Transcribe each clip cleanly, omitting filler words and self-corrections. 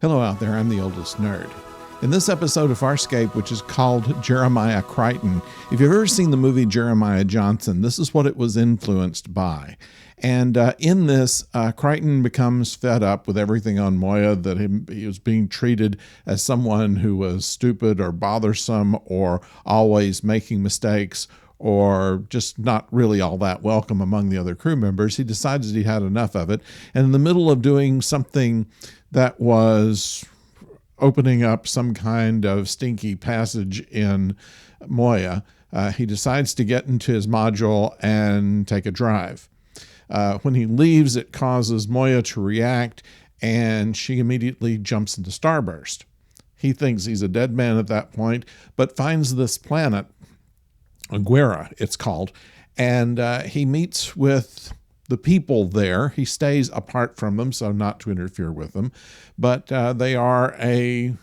Hello out there, I'm the oldest nerd. In this episode of Farscape, which is called Jeremiah Creighton, if you've ever seen the movie Jeremiah Johnson, this is what it was influenced by. And in this, Creighton becomes fed up with everything on Moya, that he was being treated as someone who was stupid or bothersome or always making mistakes or just not really all that welcome among the other crew members. He decides that he had enough of it. And in the middle of doing something that was opening up some kind of stinky passage in Moya, he decides to get into his module and take a drive. When he leaves, it causes Moya to react, and she immediately jumps into starburst. He thinks he's a dead man at that point, but finds this planet, Aguera it's called, and he meets with the people there. He stays apart from them, so not to interfere with them, but they are a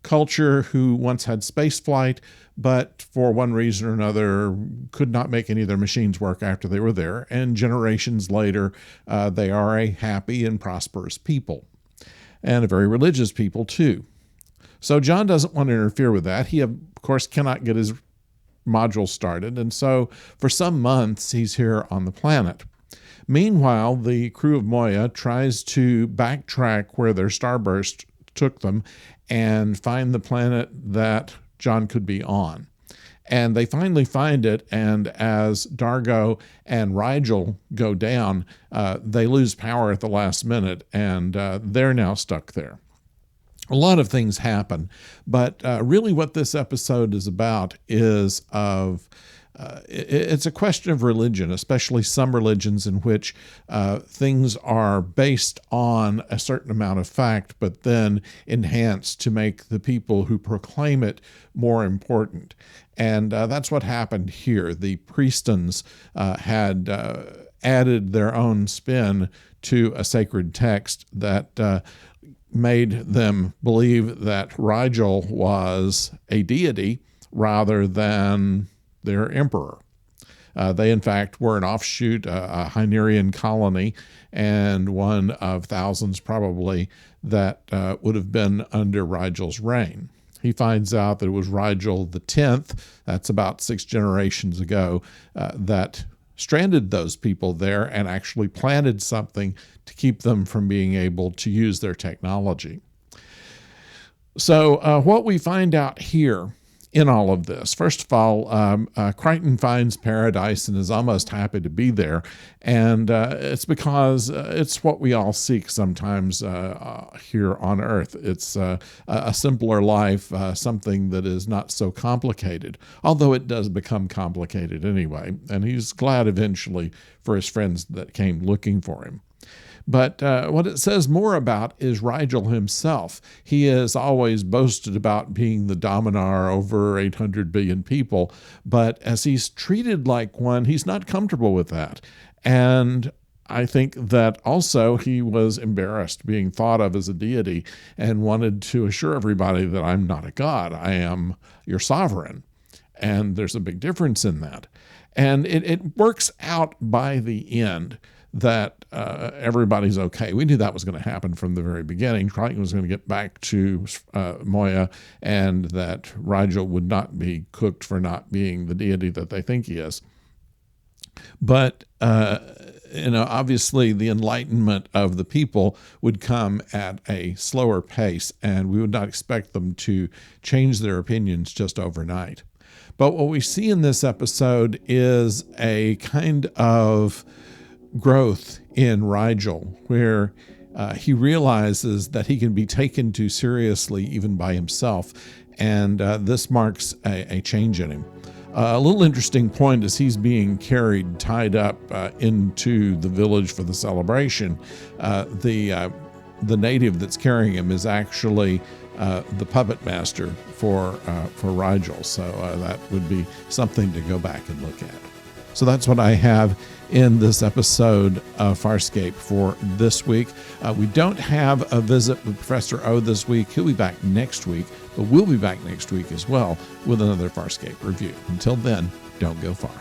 culture who once had space flight, but for one reason or another could not make any of their machines work after they were there, and generations later they are a happy and prosperous people, and a very religious people too. So John doesn't want to interfere with that. He, of course, cannot get his module started, and so for some months he's here on the planet. Meanwhile, the crew of Moya tries to backtrack where their starburst took them and find the planet that John could be on. And they finally find it, and as Dargo and Riel go down, they lose power at the last minute, and they're now stuck there. A lot of things happen, but really what this episode is about is it's a question of religion, especially some religions in which things are based on a certain amount of fact, but then enhanced to make the people who proclaim it more important. And that's what happened here. The Priestons had added their own spin to a sacred text that made them believe that Riel was a deity rather than their emperor. They, in fact, were an offshoot, a Hynerian colony, and one of thousands probably that would have been under Riel's reign. He finds out that it was Riel the 10th, that's about 6 generations ago, that stranded those people there and actually planted something to keep them from being able to use their technology. So what we find out here in all of this, first of all, Creighton finds paradise and is almost happy to be there, and it's because it's what we all seek sometimes here on Earth. It's a simpler life, something that is not so complicated, although it does become complicated anyway, and he's glad eventually for his friends that came looking for him. But what it says more about is Riel himself. He has always boasted about being the dominar over 800 billion people, but as he's treated like one, he's not comfortable with that. And I think that also he was embarrassed being thought of as a deity and wanted to assure everybody that I'm not a god, I am your sovereign. And there's a big difference in that. And it works out by the end that everybody's okay. We knew that was going to happen from the very beginning. Creighton was going to get back to Moya, and that Riel would not be cooked for not being the deity that they think he is. But obviously the enlightenment of the people would come at a slower pace, and we would not expect them to change their opinions just overnight. But what we see in this episode is a kind of growth in Riel, where he realizes that he can be taken too seriously even by himself, and this marks a change in him. A little interesting point is he's being carried, tied up into the village for the celebration. The native that's carrying him is actually the puppet master for Riel, so that would be something to go back and look at. So that's what I have in this episode of Farscape for this week. We don't have a visit with Professor O this week. He'll be back next week, but we'll be back next week as well with another Farscape review. Until then, don't go far.